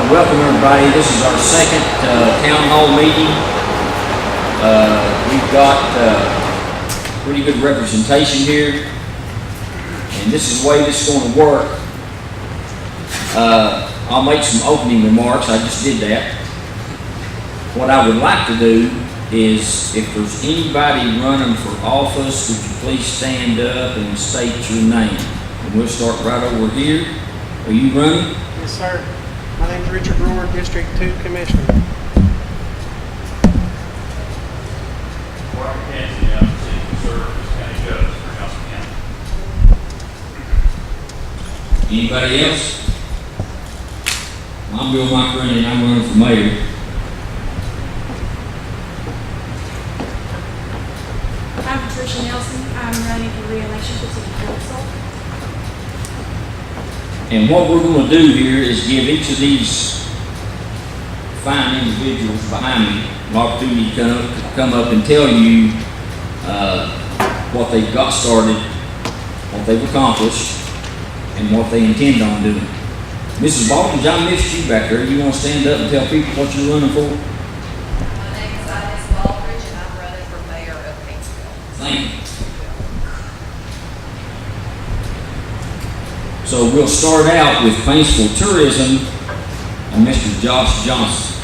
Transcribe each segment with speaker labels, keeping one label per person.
Speaker 1: Welcome everybody. This is our second town hall meeting. We've got pretty good representation here, and this is the way this is going to work. I'll make some opening remarks. I just did that. What I would like to do is, if there's anybody running for office, would you please stand up and state your name? And we'll start right over here. Are you running?
Speaker 2: Yes, sir. My name is Richard Brewer, District 2 Commissioner.
Speaker 3: Robert Paintsville, I'm the city conservative county judge for Johnson County.
Speaker 1: Anybody else? I'm Bill Macaroni and I'm running for mayor.
Speaker 4: I'm Patricia Nelson. I'm running for re-election for city council.
Speaker 1: And what we're going to do here is give each of these fine individuals behind me an opportunity to come up and tell you what they've got started, what they've accomplished, and what they intend on doing. Mrs. Baldwin, I missed you back there. You want to stand up and tell people what you're running for?
Speaker 5: My name is Ines Baldridge, and I'm running for mayor of Paintsville.
Speaker 1: Thank you. So we'll start out with Paintsville Tourism and Mr. Josh Johnson.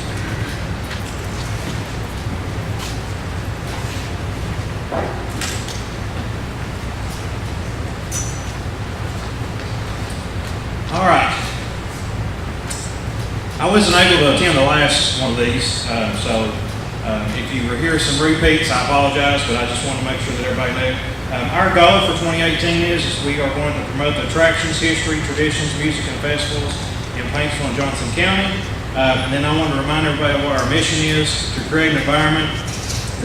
Speaker 3: All right. I wasn't able to attend the last one of these, so if you were here some repeats, I apologize, but I just wanted to make sure that everybody knew. Our goal for 2018 is we are going to promote the attractions, history, traditions, music, and festivals in Paintsville and Johnson County. And then I want to remind everybody what our mission is: to create an environment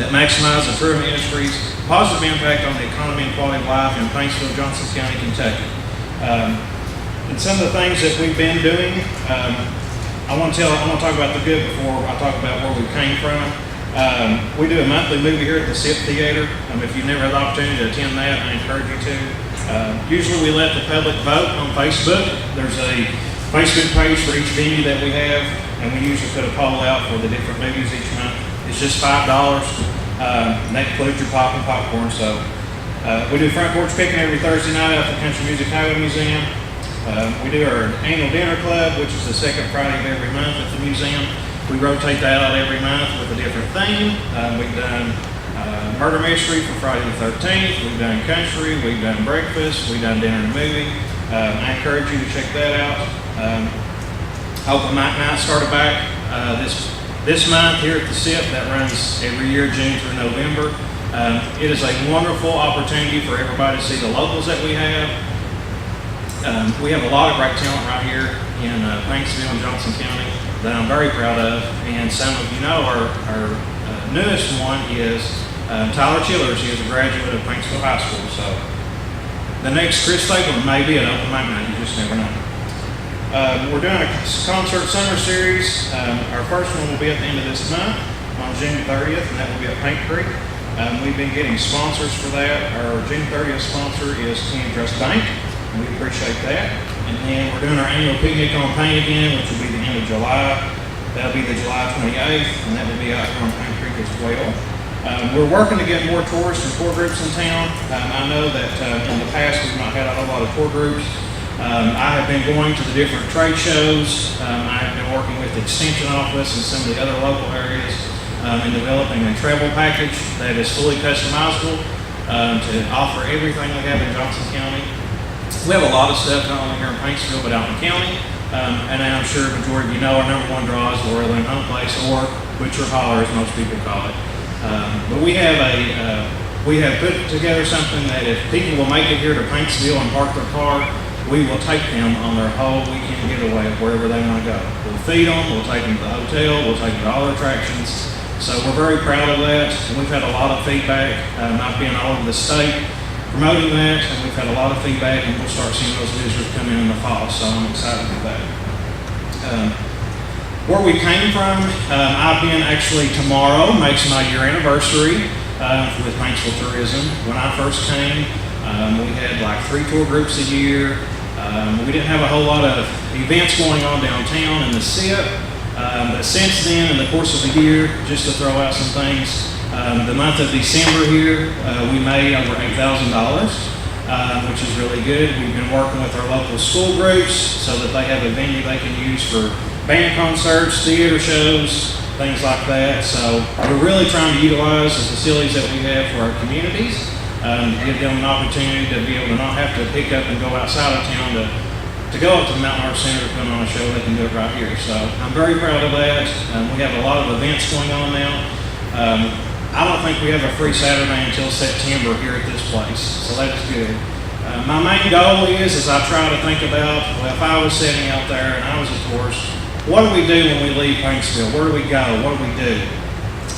Speaker 3: that maximizes the tourism industry's positive impact on the economy and quality of life in Paintsville, Johnson County, Kentucky. And some of the things that we've been doing, I want to talk about the good before I talk about where we came from. We do a monthly movie here at the SIP Theater. If you've never had the opportunity to attend that, I encourage you to. Usually we let the public vote on Facebook. There's a Facebook page for each venue that we have, and we usually put a poll out for the different movies each month. It's just $5, and that includes your pop and popcorn. So we do front porch picking every Thursday night at the Country Music Highway Museum. We do our annual dinner club, which is the second Friday of every month at the museum. We rotate that out every month with a different theme. We've done murder mystery for Friday the 13th. We've done country. We've done breakfast. We've done dinner and a movie. I encourage you to check that out. Open mic night started back this month here at the SIP. That runs every year, June through November. It is a wonderful opportunity for everybody to see the locals that we have. We have a lot of great talent right here in Paintsville and Johnson County that I'm very proud of, and some of you know our newest one is Tyler Chillers. He is a graduate of Paintsville High School, so the next Chris Stabler may be an open mic night, you just never know. We're doing a concert summer series. Our first one will be at the end of this month on June 30th, and that will be at Paint Creek. We've been getting sponsors for that. Our June 30th sponsor is Team Trust Bank, and we appreciate that. And then we're doing our annual picnic on paint again, which will be the end of July. That'll be the July 28th, and that will be out here on Paint Creek as well. We're working to get more tourists and tour groups in town. I know that in the past we've not had a whole lot of tour groups. I have been going to the different trade shows. I have been working with the Extension Office and some of the other local areas in developing a travel package that is fully customizable to offer everything we have in Johnson County. We have a lot of stuff not only here in Paintsville but out in the county, and I'm sure the majority of you know our number one draw is Laurel Lynn Home Place, or Butcher Holler as most people call it. But we have put together something that if people will make it here to Paintsville and park their car, we will take them on their whole weekend getaway wherever they want to go. We'll feed them, we'll take them to the hotel, we'll take them to all the attractions. So we're very proud of that, and we've had a lot of feedback. I've been all over the state promoting that, and we've had a lot of feedback, and we'll start seeing those visitors come in the fall, so I'm excited for that. Where we came from, I've been actually tomorrow makes my year anniversary with Paintsville Tourism. When I first came, we had like 3 tour groups a year. We didn't have a whole lot of events going on downtown in the SIP, but since then, in the course of the year, just to throw out some things, the month of December here, we made over $8,000, which is really good. We've been working with our local school groups so that they have a venue they can use for band concerts, theater shows, things like that. So we're really trying to utilize the facilities that we have for our communities, to give them an opportunity to be able to not have to pick up and go outside of town to go up to the Mountain Arts Center to put on a show. They can do it right here. So I'm very proud of that. We have a lot of events going on now. I don't think we have a free Saturday until September here at this place, so that's good. My main goal is I try to think about, well, if I was sitting out there and I was a tourist, what do we do when we leave Paintsville? Where do we go? What do we do?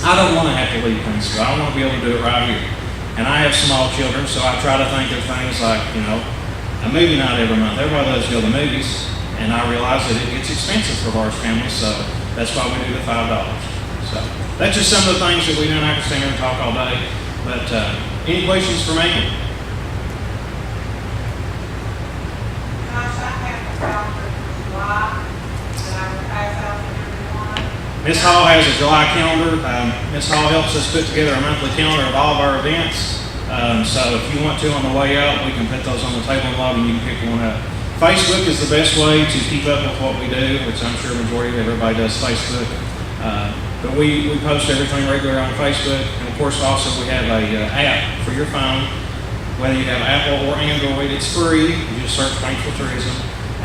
Speaker 3: I don't want to have to leave Paintsville. I want to be able to do it right here. And I have small children, so I try to think of things like, a movie night every month. Everybody loves to go to the movies, and I realize that it gets expensive for large families, so that's why we do the $5. So that's just some of the things that we do, and I can stand here and talk all day. But any questions for me?
Speaker 6: Gosh, I have a calendar for July, and I will pass out to everyone.
Speaker 3: Ms. Hall has a July calendar. Ms. Hall helps us put together a monthly calendar of all of our events. So if you want to on the way out, we can put those on the table in the lobby and you can pick one up. Facebook is the best way to keep up with what we do, which I'm sure majority of everybody does Facebook. But we post everything regularly on Facebook. And of course, also we have a app for your phone. Whether you have Apple or Android, it's free. You just search Paintsville Tourism.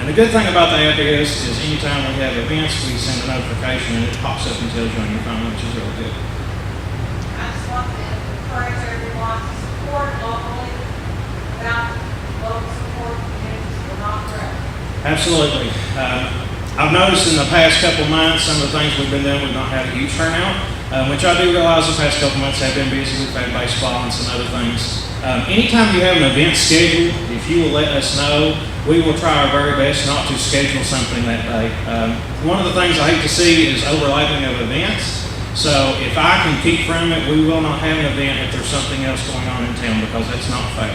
Speaker 3: And the good thing about the app is anytime we have events, we send a notification and it pops up and tells you on your phone, which is really good.
Speaker 6: I just want to encourage everyone to support locally. Without local support, communities will not grow.
Speaker 3: Absolutely. I've noticed in the past couple of months, some of the things we've been doing, we've not had a huge turnout, which I do realize the past couple of months have been busy. We've had baseball and some other things. Anytime you have an event scheduled, if you will let us know, we will try our very best not to schedule something that day. One of the things I hate to see is overlapping of events. So if I can keep from it, we will not have an event if there's something else going on in town, because that's not fair.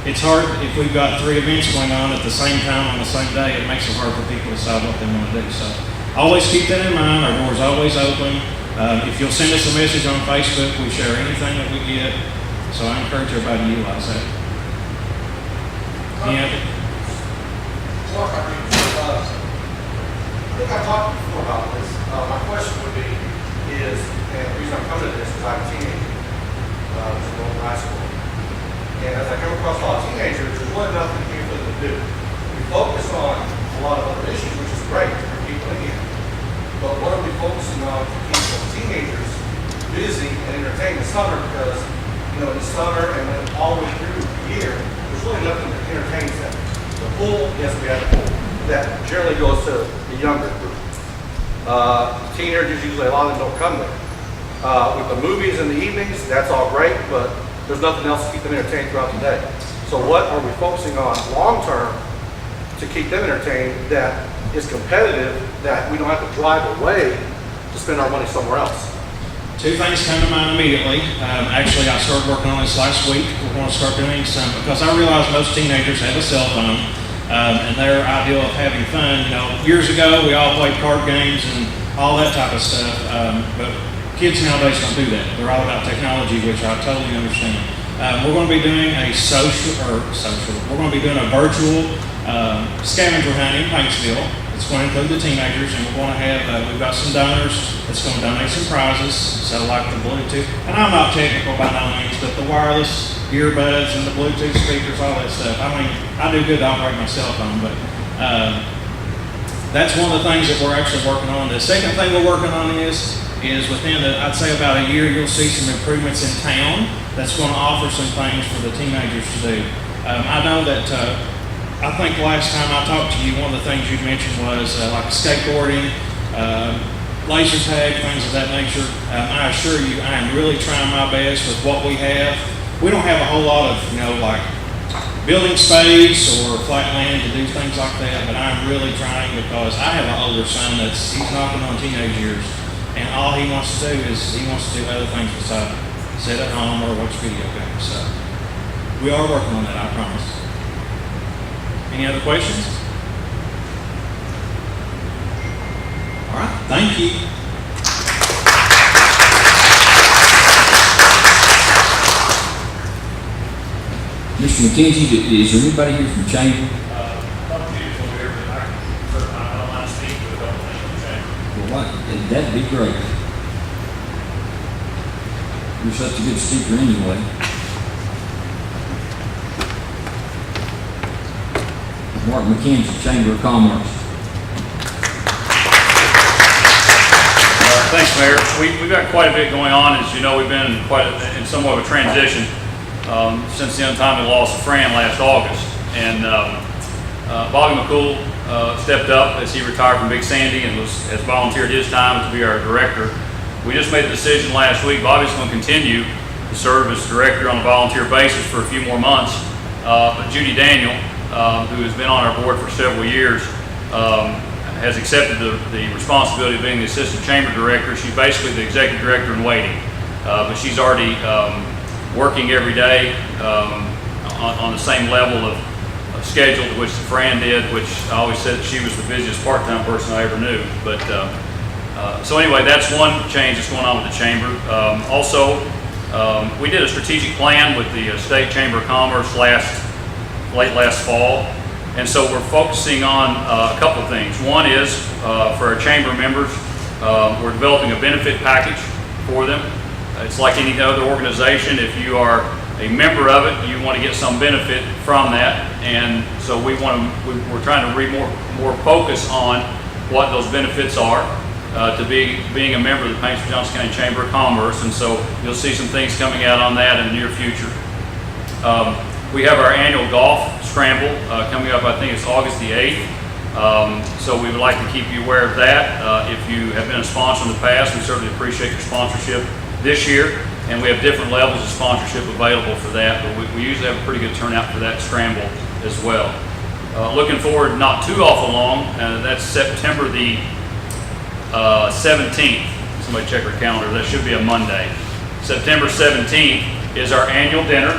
Speaker 3: It's hard if we've got 3 events going on at the same time on the same day. It makes it hard for people to decide what they want to do. So always keep that in mind. Our door's always open. If you'll send us a message on Facebook, we share anything that we get. So I encourage everybody to utilize that. Yeah.
Speaker 7: I think I talked before about this. My question would be and the reason I'm coming to this is I'm a teenager, going to high school. And as I come across a lot of teenagers, there's really nothing here for them to do. We focus on a lot of other issues, which is great to bring people in here. But what are we focusing on to keep those teenagers busy and entertained in summer? Because, in the summer and then all the way through the year, there's really nothing that entertains them. The pool, yes, we have a pool. That generally goes to the younger group. Teenagers, usually a lot of them don't come there. With the movies in the evenings, that's all great, but there's nothing else to keep them entertained throughout the day. So what are we focusing on long term to keep them entertained that is competitive, that we don't have to drive away to spend our money somewhere else?
Speaker 3: 2 things come to mind immediately. Actually, I started working on this last week. We're going to start doing some, because I realize most teenagers have a cell phone, and their idea of having fun, years ago we all played card games and all that type of stuff, but kids nowadays don't do that. They're all about technology, which I totally understand. We're going to be doing a we're going to be doing a virtual scavenger hunt in Paintsville. It's going to include the teenagers, and we're going to have, we've got some donors that's going to donate some prizes, so like the Bluetooth, and I'm not technical by no means, but the wireless earbuds and the Bluetooth speakers, all that stuff. I mean, I do good to operate my cell phone, but that's one of the things that we're actually working on. The second thing we're working on is within, I'd say about a year, you'll see some improvements in town that's going to offer some things for the teenagers to do. I know that, I think last time I talked to you, one of the things you mentioned was like skateboarding, laser tag, things of that nature. I assure you, I am really trying my best with what we have. We don't have a whole lot of, like building space or flat land to do things like that, but I'm really trying, because I have an older son he's knocking on teenage years, and all he wants to do is he wants to do other things besides sit at home or watch video games. So we are working on that, I promise. Any other questions? All right, thank you.
Speaker 1: Mr. McKenzie, is there anybody here from Chamber? Well, that'd be great. You're such a good speaker anyway. Mark McKenzie, Chamber of Commerce.
Speaker 8: Thanks, Mayor. We've got quite a bit going on. As you know, we've been in somewhat of a transition since the untimely loss of Fran last August. And Bobby McCool stepped up as he retired from Big Sandy and has volunteered his time to be our director. We just made the decision last week. Bobby's going to continue to serve as director on a volunteer basis for a few more months. But Judy Daniel, who has been on our board for several years, has accepted the responsibility of being the assistant chamber director. She's basically the executive director in waiting, but she's already working every day on the same level of schedule to which Fran did, which I always said that she was the busiest part-time person I ever knew. But so anyway, that's one change that's going on with the chamber. Also, we did a strategic plan with the State Chamber of Commerce late last fall. And so we're focusing on a couple of things. One is for our chamber members, we're developing a benefit package for them. It's like any other organization. If you are a member of it, you want to get some benefit from that. And so we're trying to more focus on what those benefits are to being a member of the Paintsville Johnson County Chamber of Commerce. And so you'll see some things coming out on that in the near future. We have our annual golf scramble coming up. I think it's August the 8th. So we would like to keep you aware of that. If you have been a sponsor in the past, we certainly appreciate your sponsorship this year. And we have different levels of sponsorship available for that. But we usually have a pretty good turnout for that scramble as well. Looking forward not too awful long. That's September the 17th. Somebody check our calendar. That should be a Monday. September 17th is our annual dinner.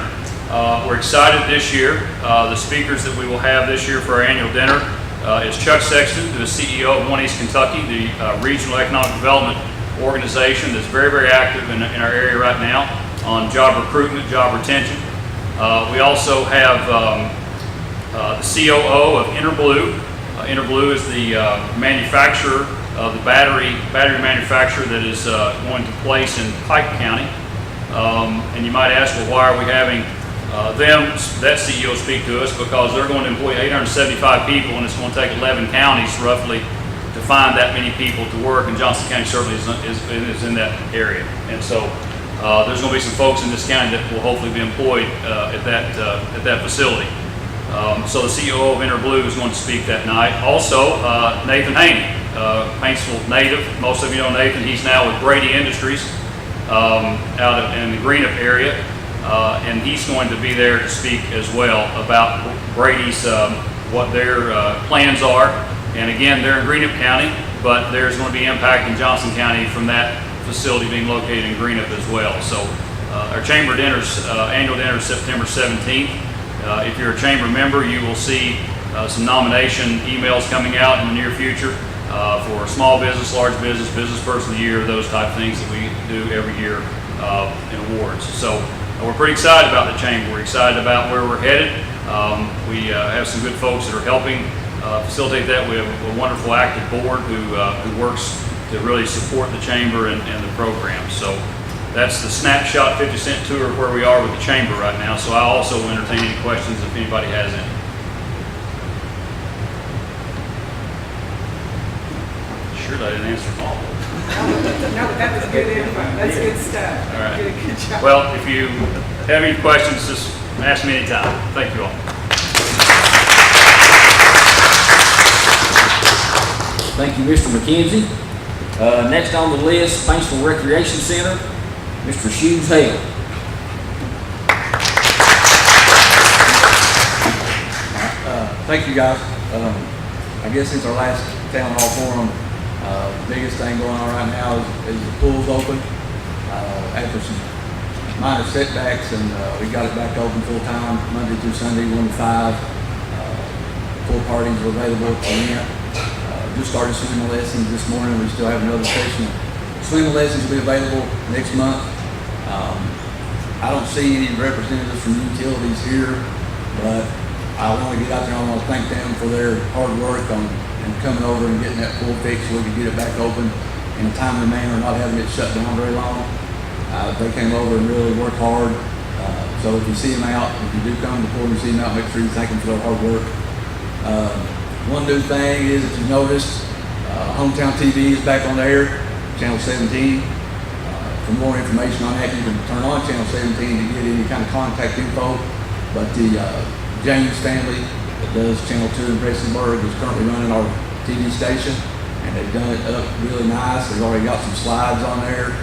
Speaker 8: We're excited this year. The speakers that we will have this year for our annual dinner is Chuck Sexton, who is CEO of One East Kentucky, the regional economic development organization that's very, very active in our area right now on job recruitment, job retention. We also have the COO of Interblue. Interblue is the manufacturer of the battery manufacturer that is going to place in Pike County. And you might ask, well, why are we having that CEO speak to us? Because they're going to employ 875 people, and it's going to take 11 counties roughly to find that many people to work, and Johnson County certainly is in that area. And so there's going to be some folks in this county that will hopefully be employed at that facility. So the CEO of Interblue is going to speak that night. Also, Nathan Haney, Paintsville native. Most of you know Nathan. He's now with Brady Industries out in the Greenup area. And he's going to be there to speak as well about Brady's, what their plans are. And again, they're in Greenup County, but there's going to be impact in Johnson County from that facility being located in Greenup as well. So our chamber dinners, annual dinner is September 17th. If you're a chamber member, you will see some nomination emails coming out in the near future for small business, large business, business person of the year, those type of things that we do every year in awards. So we're pretty excited about the chamber. We're excited about where we're headed. We have some good folks that are helping facilitate that. We have a wonderful active board who works to really support the chamber and the program. So that's the snapshot 50-cent tour of where we are with the chamber right now. So I also will entertain any questions if anybody has any. Sure, I didn't answer them all.
Speaker 6: No, that was good info. That's good stuff.
Speaker 8: All right.
Speaker 6: Good job.
Speaker 8: Well, if you have any questions, just ask me anytime. Thank you all.
Speaker 1: Thank you, Mr. McKenzie. Next on the list, Paintsville Recreation Center, Mr. Shoes Hale.
Speaker 9: Thank you, guys. I guess since our last town hall forum, the biggest thing going on right now is the pool's open. After some minor setbacks, and we got it back open full time Monday through Sunday, 1 to 5. pool parties are available for rent. Just started swimming lessons this morning. We still have another session. Swimming lessons will be available next month. I don't see any representatives from utilities here, but I want to get out there. I want to thank them for their hard work on and coming over and getting that pool fixed so we can get it back open in a timely manner, not having it shut down very long. They came over and really worked hard. So if you see them out, if you do come to the pool and you see them out, make sure you thank them for their hard work. One new thing is, if you noticed, Hometown TV is back on the air, Channel 17. For more information on that, you can turn on Channel 17 to get any kind of contact info. But the James family that does Channel 2 in Prestonburg is currently running our TV station, and they've done it up really nice. They've already got some slides on there,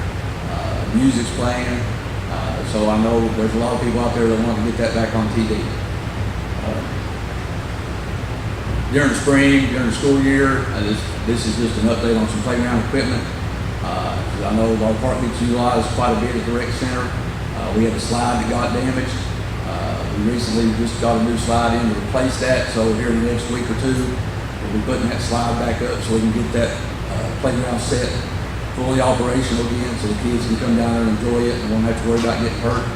Speaker 9: music's playing. So I know there's a lot of people out there that want to get that back on TV. During the spring, during the school year, this is just an update on some playground equipment. I know our park gets utilized quite a bit at the rec center. We had a slide that got damaged. We recently just got a new slide in to replace that, so here in the next week or two, we'll be putting that slide back up so we can get that playground set fully operational again, so the kids can come down there and enjoy it and won't have to worry about getting hurt.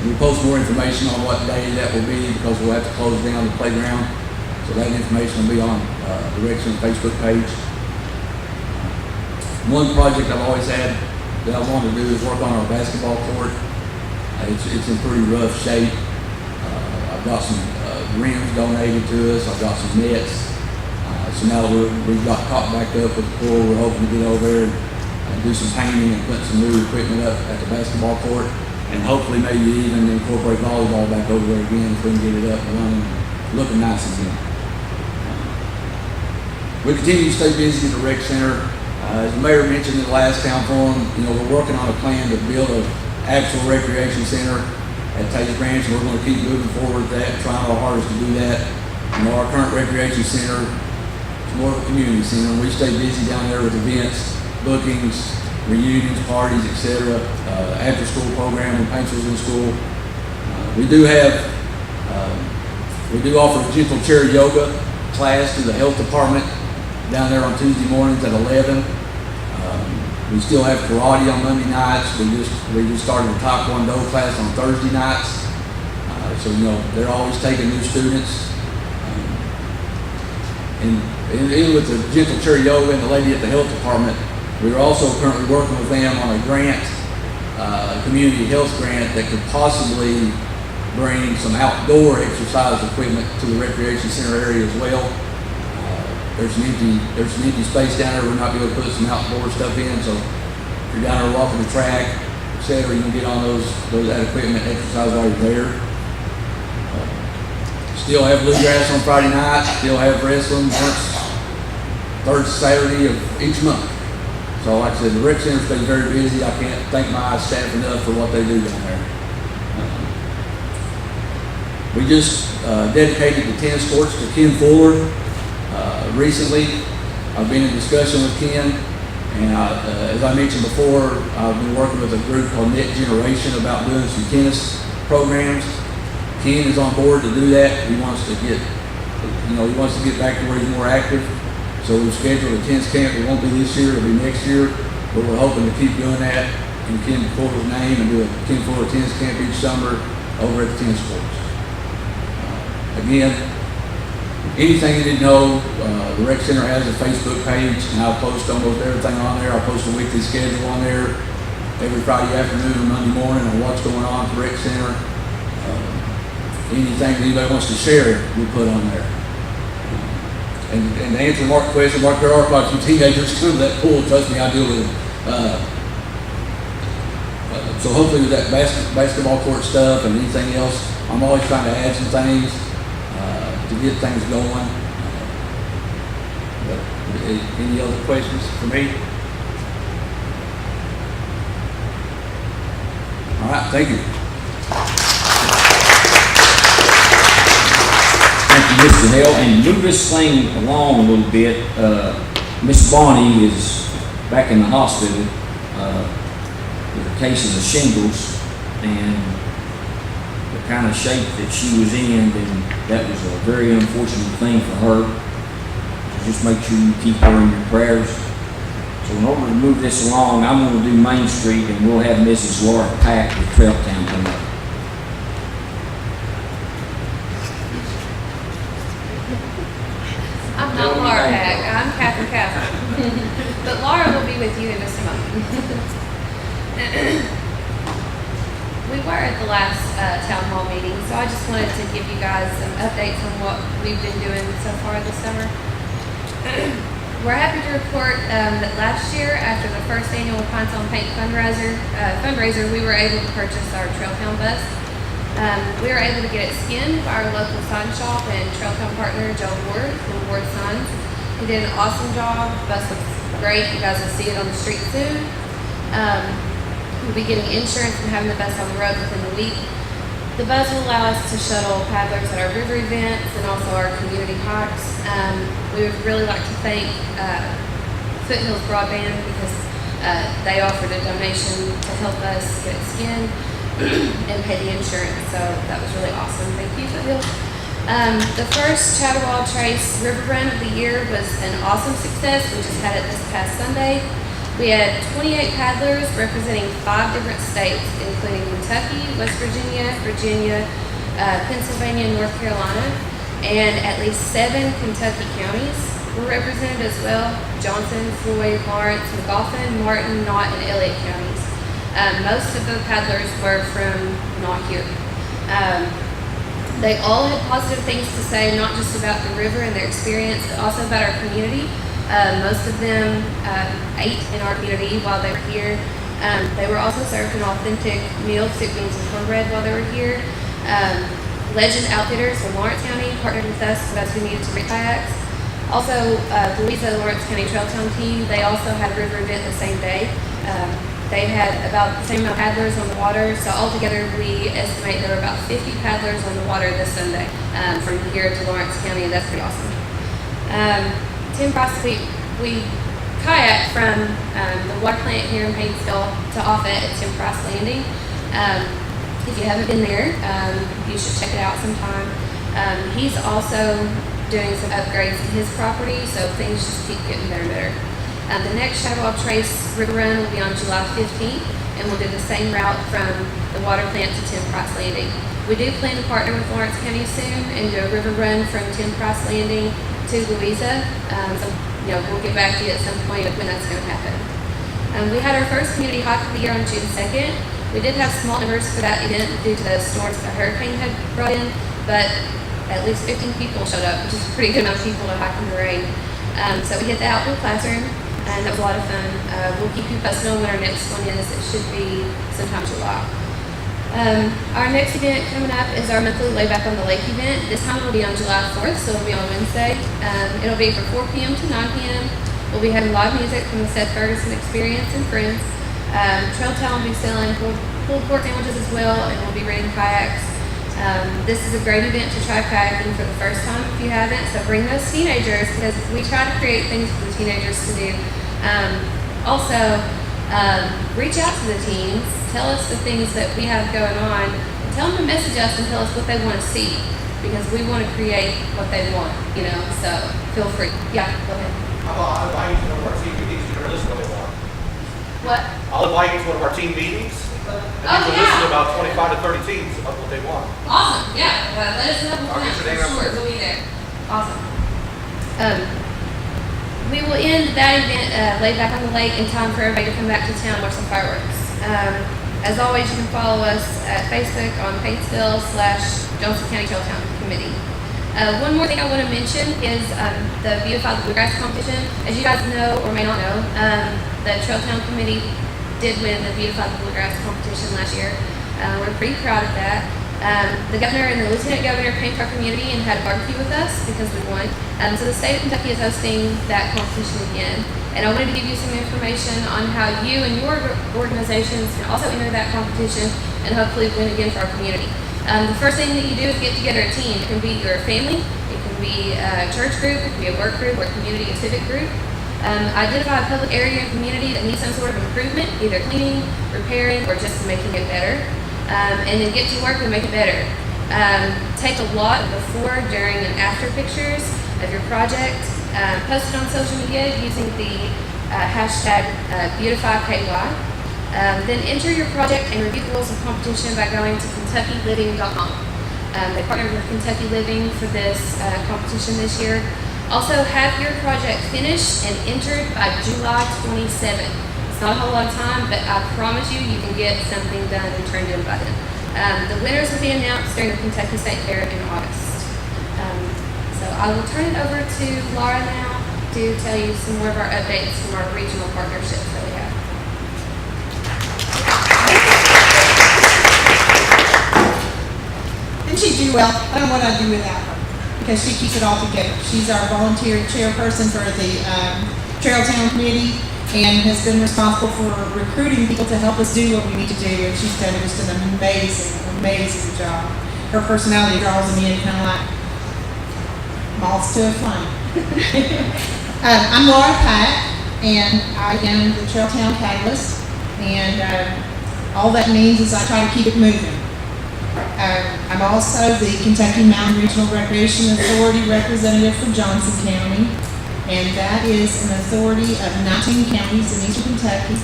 Speaker 9: We'll post more information on what day that will be, because we'll have to close down the playground. So that information will be on the rec center Facebook page. One project I've always had that I wanted to do is work on our basketball court. It's in pretty rough shape. I've got some rims donated to us. I've got some nets. So now that we've got caught back up with the pool, we're hoping to get over there and do some painting and put some new equipment up at the basketball court, and hopefully maybe even incorporate volleyball back over there again if we can get it up and running and looking nice again. We continue to stay busy at the rec center. As the mayor mentioned in the last town forum, we're working on a plan to build an actual recreation center at Taylor Branch, and we're going to keep moving forward with that, trying our hardest to do that. Our current recreation center is more of a community center, and we stay busy down there with events, bookings, reunions, parties, etc. After school program when Paintsville's in school. We do offer a gentle chair yoga class through the health department down there on Tuesday mornings at 11. We still have karate on Monday nights. We just started a Taekwondo class on Thursday nights. So they're always taking new students. And even with the gentle chair yoga and the lady at the health department, we are also currently working with them on a grant, community health grant that could possibly bring some outdoor exercise equipment to the recreation center area as well. There's an empty space down there. We're not going to put some outdoor stuff in. So if you're down there walking the track, etc., you can get on that equipment, exercise while you're there. Still have bluegrass on Friday night. Still have wrestling third Saturday of each month. So like I said, the rec center stays very busy. I can't thank my staff enough for what they do down there. We just dedicated the tennis courts to Ken Fuller. Recently, I've been in discussion with Ken, and as I mentioned before, I've been working with a group called Net Generation about doing some tennis programs. Ken is on board to do that. He wants to get back to where he's more active. So we've scheduled a tennis camp. It won't be this year, it'll be next year, but we're hoping to keep doing that in Ken Fuller's name and do a Ken Fuller tennis camp each summer over at the tennis courts. Again, anything you didn't know, the rec center has a Facebook page, and I post almost everything on there. I post a weekly schedule on there every Friday afternoon and Monday morning on what's going on at the rec center. Anything that anybody wants to share, we put on there. And to answer Mark's question, Mark, there are quite a few teenagers come to that pool. Trust me, I deal with them. So hopefully with that basketball court stuff and anything else, I'm always trying to add some things to get things going. But any other questions for me? All right, thank you.
Speaker 1: Thank you, Mr. Hale. And move this thing along a little bit. Miss Bonnie is back in the hospital with a case of the shingles, and the kind of shape that she was in, then that was a very unfortunate thing for her. So just make sure you keep her in your prayers. So in order to move this along, I'm going to do Main Street, and we'll have Mrs. Laura Pack with Trailtown come up.
Speaker 4: I'm not Laura Pack, I'm Catherine. But Laura will be with you in just a moment. We were at the last town hall meeting, so I just wanted to give you guys some updates on what we've been doing so far this summer. We're happy to report that last year, after the first annual Paintsville Paint fundraiser, we were able to purchase our Trailtown bus. We were able to get it skinned by our local sign shop and Trailtown partner, Joe Ward from Ward Signs. He did an awesome job. The bus looks great. You guys will see it on the street soon. We'll be getting insurance and having the bus on the road within the week. The bus will allow us to shuttle paddlers at our river events and also our community hikes. We would really like to thank Foothills Broadband because they offered a donation to help us get it skinned and pay the insurance. So that was really awesome. Thank you, Foothills. The first Chattawal Trace River Run of the year was an awesome success. We just had it this past Sunday. We had 28 paddlers representing 5 different states, including Kentucky, West Virginia, Pennsylvania, and North Carolina, and at least 7 Kentucky counties were represented as well: Johnson, Floyd, Lawrence, McGoffin, Martin, Knott, and Elliott counties. Most of the paddlers were from not here. They all had positive things to say, not just about the river and their experience, but also about our community. Most of them ate in our community while they were here. They were also served an authentic meal, soup, beans, and cornbread while they were here. Legend Outfitters from Lawrence County partnered with us for those who needed to rent kayaks. Also, Louisa Lawrence County Trailtown team, they also had a river event the same day. They had about the same amount of paddlers on the water, so altogether we estimate there were about 50 paddlers on the water this Sunday from here to Lawrence County, and that's pretty awesome. Tim Price, we kayaked from the water plant here in Paintsville to Offutt at Tim Price Landing. If you haven't been there, you should check it out sometime. He's also doing some upgrades to his property, so things just keep getting better and better. The next Chattawal Trace River Run will be on July 15th, and we'll do the same route from the water plant to Tim Price Landing. We do plan to partner with Lawrence County soon and do a river run from Tim Price Landing to Louisa. So, we'll get back to you at some point when that's going to happen. We had our first community hike of the year on June 2nd. We did have small numbers for that event due to the storms the hurricane had brought in, but at least 15 people showed up, which is a pretty good amount of people to hike in the rain. So we hit the outdoor classroom, and that was a lot of fun. We'll keep you posted on when our next one is. It should be sometime July. Our next event coming up is our monthly Layback on the Lake event. This time it'll be on July 4th, so it'll be on Wednesday. It'll be from 4 p.m. to 9 p.m. We'll be having live music from the Seth Ferguson Experience and friends. Trailtown will be selling pulled pork sandwiches as well, and we'll be renting kayaks. This is a great event to try kayaking for the first time if you haven't, so bring those teenagers because we try to create things for the teenagers to do. Reach out to the teens, tell us the things that we have going on, and tell them to message us and tell us what they want to see because we want to create what they want, so feel free. Yeah, go ahead.
Speaker 7: I'll invite you to one of our team meetings to listen to what they want.
Speaker 4: What?
Speaker 7: I'll invite you to one of our team meetings. And you can listen to about 25 to 30 teams about what they want.
Speaker 4: Awesome, yeah. Let us know.
Speaker 7: I'll get your name
Speaker 4: for sure. We'll be there. Awesome. We will end that event laid back on the lake in time for everybody to come back to town and watch some fireworks. As always, you can follow us at Facebook on Paintsville/Johnson County Trailtown Committee. One more thing I want to mention is the Beautify the Bluegrass competition. As you guys know or may not know, the Trailtown Committee did win the Beautify the Bluegrass competition last year. We're pretty proud of that. The governor and the lieutenant governor came to our community and had a barbecue with us because we won. So the state of Kentucky is hosting that competition again. And I wanted to give you some information on how you and your organizations can also enter that competition and hopefully win again for our community. The first thing that you do is get together a team. It can be your family, it can be a church group, it can be a work group or a community and civic group. Identify a public area and community that needs some sort of improvement, either cleaning, repairing, or just making it better. and then get to work and make it better. Take a lot of before, during, and after pictures of your project. Post it on social media using the hashtag BeautifyKY. Then enter your project and review the rules of competition by going to KentuckyLiving.com. They partnered with Kentucky Living for this competition this year. Also, have your project finished and entered by July 27th. It's not a whole lot of time, but I promise you, you can get something done and turned in by then. The winners will be announced during the Kentucky State Fair in August. So I will turn it over to Laura now to tell you some more of our updates from our regional partnerships that we have.
Speaker 10: And she'd do well. I don't know what I'd do without her because she keeps it all together. She's our volunteer chairperson for the Trail Town Committee and has been responsible for recruiting people to help us do what we need to do. And she's done just an amazing job. Her personality draws me in kind of like moths to a flame. I'm Laura Pack, and I am the Trail Town Catalyst. And all that means is I try to keep it moving. I'm also the Kentucky Mountain Regional Recreation Authority representative for Johnson County, and that is an authority of 19 counties in eastern Kentucky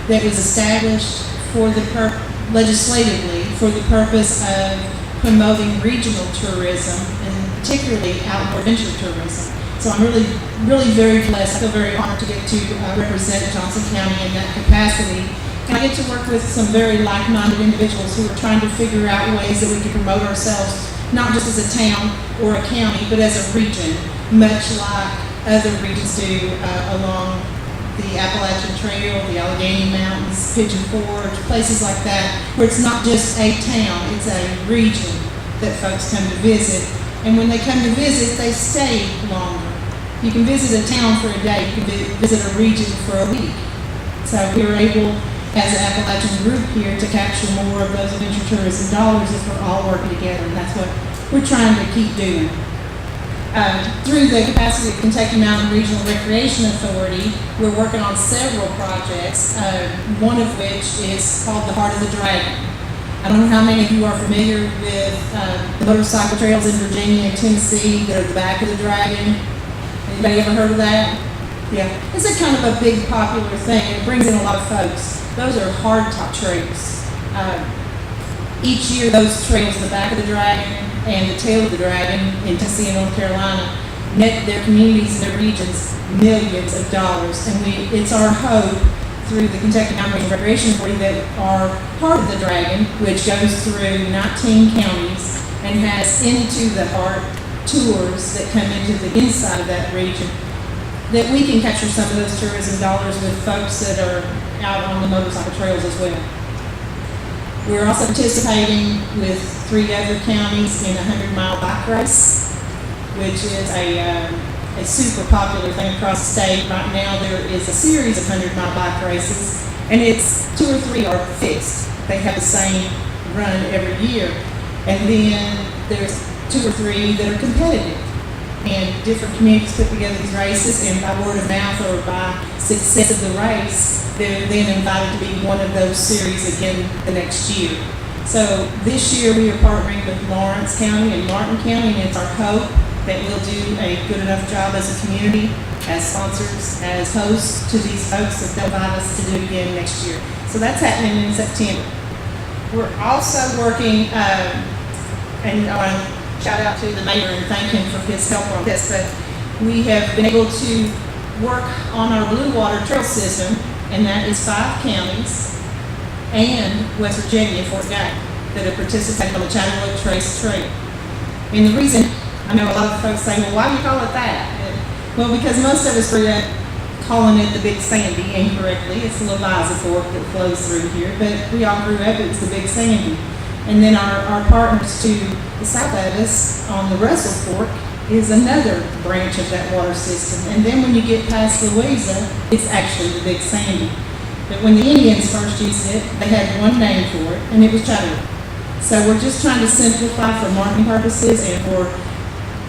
Speaker 10: that was established for the legislatively for the purpose of promoting regional tourism and particularly outdoor adventure tourism. So I'm really very blessed. I feel very honored to get to represent Johnson County in that capacity. And I get to work with some very like-minded individuals who are trying to figure out ways that we can promote ourselves, not just as a town or a county, but as a region, much like other regions do along the Appalachian Trail, the Allegheny Mountains, Pigeon Forge, places like that, where it's not just a town, it's a region that folks come to visit. And when they come to visit, they stay longer. You can visit a town for a day, you can visit a region for a week. So we were able, as an Appalachian group here, to capture more of those adventure tourism dollars if we're all working together, and that's what we're trying to keep doing. Through the capacity of Kentucky Mountain Regional Recreation Authority, we're working on several projects, one of which is called the Heart of the Dragon. I don't know how many of you are familiar with the motorcycle trails in Virginia and Tennessee that are the back of the dragon. Anybody ever heard of that? Yeah, it's a kind of a big popular thing. It brings in a lot of folks. Those are hardtop trails. Each year those trails, the back of the dragon and the tail of the dragon in Tennessee and North Carolina, net their communities and their regions millions of dollars. And it's our hope through the Kentucky Mountain Recreation Authority that our Heart of the Dragon, which goes through 19 counties and has into the heart tours that come into the inside of that region, that we can capture some of those tourism dollars with folks that are out on the motorcycle trails as well. We're also participating with 3 other counties in a 100-mile bike race, which is a super popular thing across the state. Right now there is a series of 100-mile bike races, and it's 2 or 3 are fixed. They have the same run every year. And then there's 2 or 3 that are competitive. And different communities put together these races, and by word of mouth or by success of the race, they're then invited to be one of those series again the next year. So this year we are partnering with Lawrence County and Martin County, and it's our hope that we'll do a good enough job as a community, as sponsors, as hosts to these folks that they'll invite us to do it again next year. So that's happening in September. We're also working, and I want to shout out to the mayor and thank him for his help on this, but we have been able to work on our Blue Water Trail system, and that is 5 counties and West Virginia, Fort Gag, that have participated on the Chattanooga Trace Trail. And the reason, I know a lot of folks say, well, why do you call it that? Well, because most of us grew up calling it the Big Sandy incorrectly. It's the Leviza Fork that flows through here, but we all grew up, it was the Big Sandy. And then our partners to the south of us on the Russell Fork is another branch of that water system. And then when you get past Louisa, it's actually the Big Sandy. But when the Indians first used it, they had one name for it, and it was Chattanooga. So we're just trying to simplify for marketing purposes and for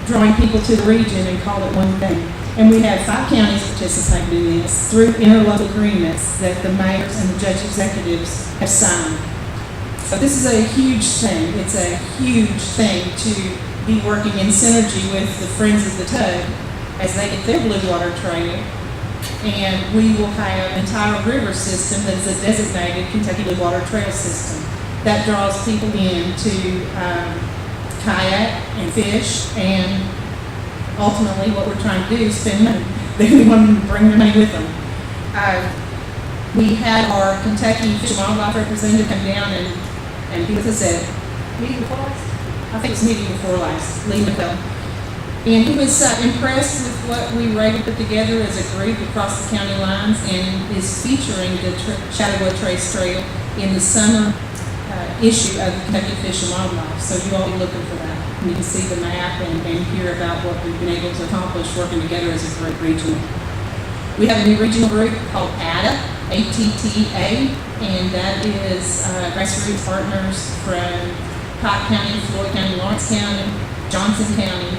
Speaker 10: drawing people to the region and call it one thing. And we have 5 counties participating in this through interlocal agreements that the mayors and the judge executives have signed. So this is a huge thing. It's a huge thing to be working in synergy with the Friends of the Tug as they get their Blue Water Trail. And we will have an entire river system that is a designated Kentucky Blue Water Trail system that draws people in to kayak and fish, and ultimately what we're trying to do is spend money. They want them to bring their money with them. We had our Kentucky Fish and Wildlife representative come down and be with us at meeting before last? I think it's meeting before last, Lee McCall. And he was impressed with what we were able to put together as a group across the county lines, and is featuring the Chattaway Trace Trail in the summer issue of the Kentucky Fish and Wildlife. So you all be looking for that. And you can see the map and hear about what we've been able to accomplish working together as a great regional. We have a new regional group called ATTA, A-T-T-A, and that is grassroots partners from Pike County, Floyd County, Lawrence County, Johnson County,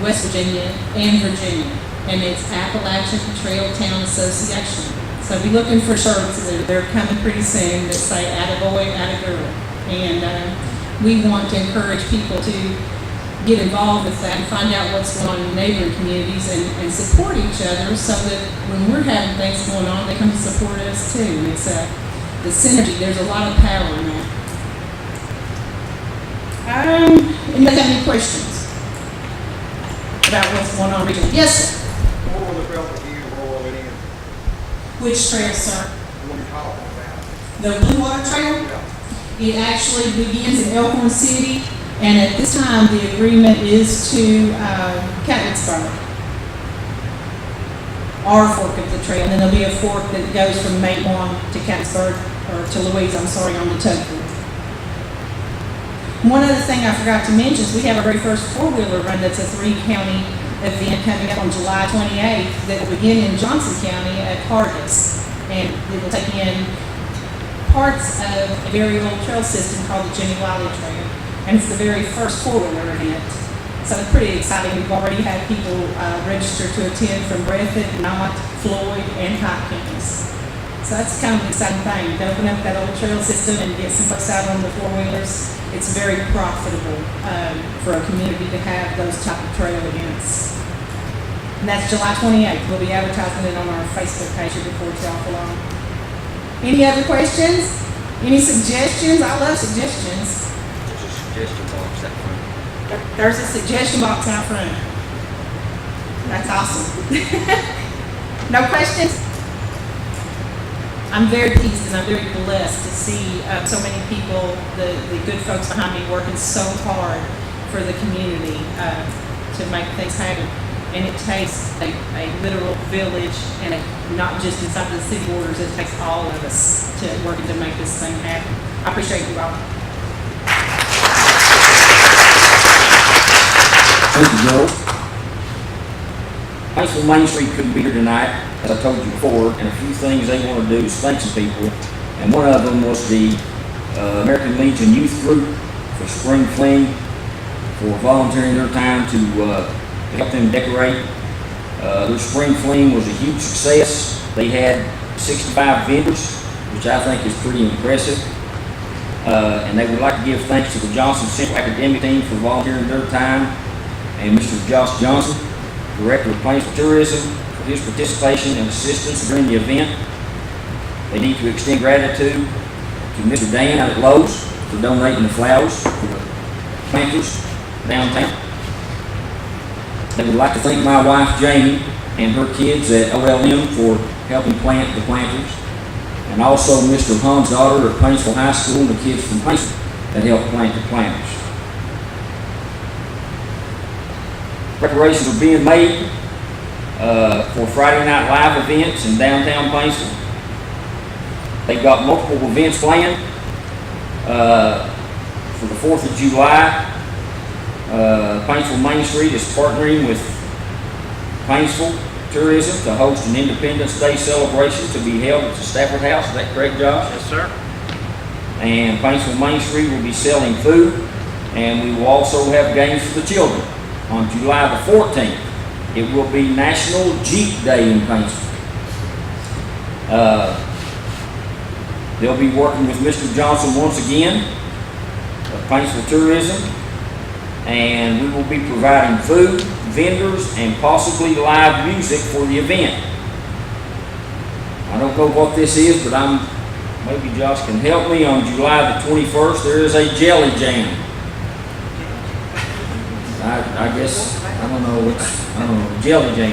Speaker 10: West Virginia, and Virginia. And it's Appalachian Trail Town Association. So be looking for shirts. They're coming pretty soon that say attaboy, attagirl. And we want to encourage people to get involved with that and find out what's going on in neighboring communities and support each other, so that when we're having things going on, they come to support us too. And it's the synergy. There's a lot of power in that. Anybody have any questions about what's going on regionally? Yes, sir.
Speaker 7: What will the trail begin, where will it end?
Speaker 10: Which trail, sir?
Speaker 7: What are you talking about?
Speaker 10: The Blue Water Trail? It actually begins in Elkhorn City, and at this time, the agreement is to Catlettsburg, our fork of the trail, and then there'll be a fork that goes from Maitland to Catlettsburg, or to Louise, I'm sorry, on the Tugford. One other thing I forgot to mention is we have our very first four-wheeler run that's a 3-county event coming up on July 28th that will begin in Johnson County at Hargis, and it will take in parts of a very old trail system called the Jimmy Wiley Trail, and it's the very first four-wheeler event. So it's pretty exciting. We've already had people register to attend from Breathitt, Knott, Floyd, and Pike counties. So that's kind of an exciting thing. To open up that old trail system and get some folks out on the four-wheelers. It's very profitable for a community to have those type of trail events. And that's July 28th. We'll be advertising it on our Facebook page before it's off along. Any other questions? Any suggestions? I love suggestions.
Speaker 1: There's a suggestion box out front.
Speaker 10: There's a suggestion box out front. That's awesome. No questions? I'm very pleased and I'm very blessed to see so many people, the good folks behind me, working so hard for the community to make things happen. And it takes a literal village, and not just inside the city borders. It takes all of us to working to make this thing happen. I appreciate you all.
Speaker 1: Thank you, Joe. Paintsville Main Street couldn't be here tonight, as I told you before, and a few things they want to do is thank some people. And one of them was the American Legion Youth Group for Spring Fling, for volunteering their time to help them decorate. Their Spring Fling was a huge success. They had 65 vendors, which I think is pretty impressive. And they would like to give thanks to the Johnson Central Academic Team for volunteering their time, and Mr. Josh Johnson, Director of Paintsville Tourism, for his participation and assistance during the event. They need to extend gratitude to Mr. Dan out at Lowe's for donating the flowers for the planters downtown. They would like to thank my wife Jamie and her kids at OLM for helping plant the planters, and also Mr. Hans' daughter at Paintsville High School and the kids from Paintsville that helped plant the planters. Preparations are being made for Friday Night Live events in downtown Paintsville. They've got multiple events planned for the 4th of July. Paintsville Main Street is partnering with Paintsville Tourism to host an Independence Day celebration to be held at the Stafford House. Is that correct, Josh?
Speaker 8: Yes, sir.
Speaker 1: And Paintsville Main Street will be selling food, and we will also have games for the children. On July the 14th, it will be National Jeep Day in Paintsville. They'll be working with Mr. Johnson once again, of Paintsville Tourism, and we will be providing food, vendors, and possibly live music for the event. I don't know what this is, but maybe Josh can help me. On July the 21st, there is a jelly jam. I guess, I don't know, jelly jam.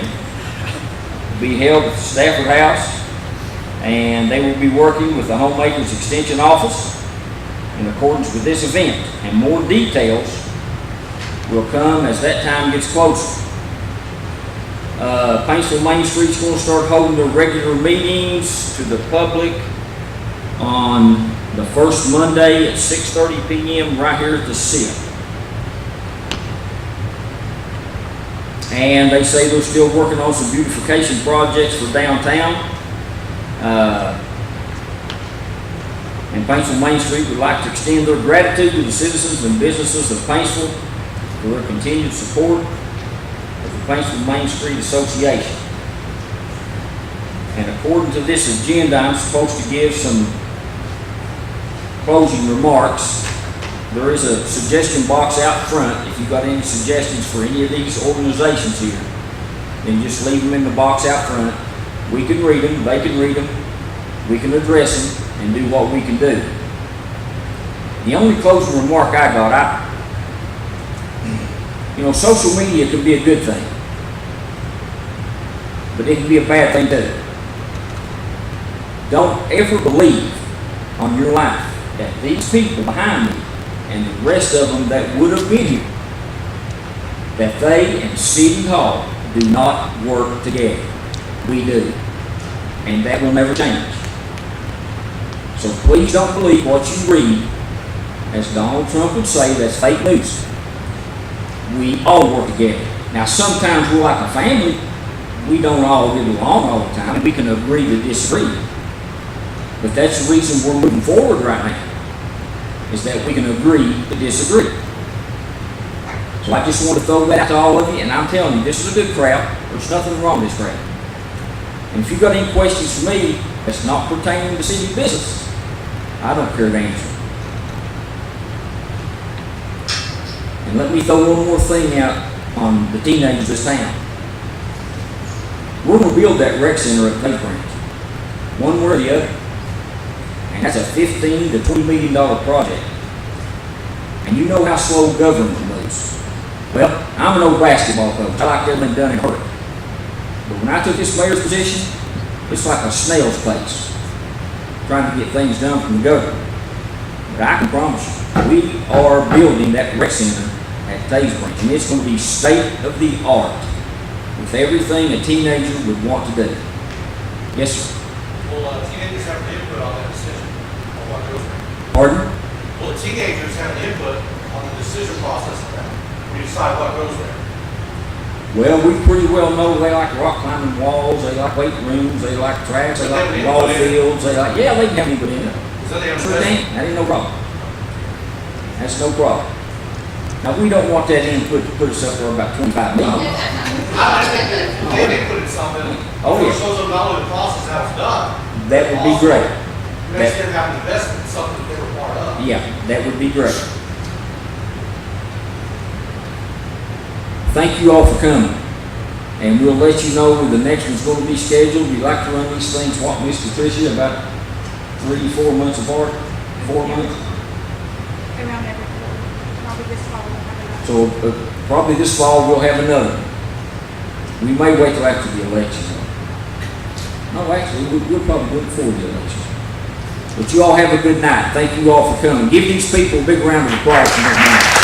Speaker 1: Will be held at the Stafford House, and they will be working with the Homemakers Extension Office in accordance with this event, and more details will come as that time gets closer. Paintsville Main Street's going to start holding their regular meetings to the public on the first Monday at 6:30 p.m. right here at the SIP. And they say they're still working on some beautification projects for downtown. And Paintsville Main Street would like to extend their gratitude to the citizens and businesses of Paintsville for their continued support of the Paintsville Main Street Association. And according to this agenda, I'm supposed to give some closing remarks. There is a suggestion box out front. If you've got any suggestions for any of these organizations here, then just leave them in the box out front. We can read them, they can read them, we can address them, and do what we can do. The only closing remark I got, social media can be a good thing, but it can be a bad thing too. Don't ever believe on your life that these people behind me and the rest of them that would have been here, that they and City Hall do not work together. We do. And that will never change. So please don't believe what you read. As Donald Trump would say, that's fake news. We all work together. Now sometimes we're like a family. We don't all get along all the time, and we can agree to disagree. But that's the reason we're moving forward right now, is that we can agree to disagree. So I just want to throw that out to all of you, and I'm telling you, this is a good crowd. There's nothing wrong with this crowd. And if you've got any questions for me that's not pertaining to city business, I don't care to answer. And let me throw one more thing out on the teenagers of this town. We're going to build that rec center at Paintsville Branch, one way or the other. And that's a $15 to $20 million project. And you know how slow government moves. Well, I'm an old basketball coach. I like everything done in a hurry. But when I took this mayor's position, it's like a snail's pace, trying to get things done from the government. But I can promise you, we are building that rec center at Paintsville Branch, and it's going to be state of the art with everything a teenager would want to do. Yes, sir.
Speaker 7: Will teenagers have an input on that decision, on what goes there?
Speaker 1: Pardon?
Speaker 7: Will teenagers have an input on the decision process of that, when you decide what goes there?
Speaker 1: Well, we pretty well know they like rock climbing walls, they like weight rooms, they like tracks, they like ball fields, they can have anybody in it.
Speaker 7: So they have
Speaker 1: Sure thing, that ain't no problem. That's no problem. Now, we don't want that input to put us up for about 25 million.
Speaker 7: I think that they put in something,
Speaker 1: Oh, yeah.
Speaker 7: shows them not only the process how it's done.
Speaker 1: That would be great.
Speaker 7: Makes them have an investment in something that they were part of.
Speaker 1: Yeah, that would be great. Thank you all for coming. And we'll let you know when the next one's going to be scheduled. We like to run these things, what, Miss Patricia, about 3-4 months apart? 4 months?
Speaker 6: Around every quarter, probably this fall, we'll have another.
Speaker 1: So probably this fall we'll have another. We may wait till after the election. No, actually, we'll probably do it before the election. But you all have a good night. Thank you all for coming. Give these people a big round of applause for this night.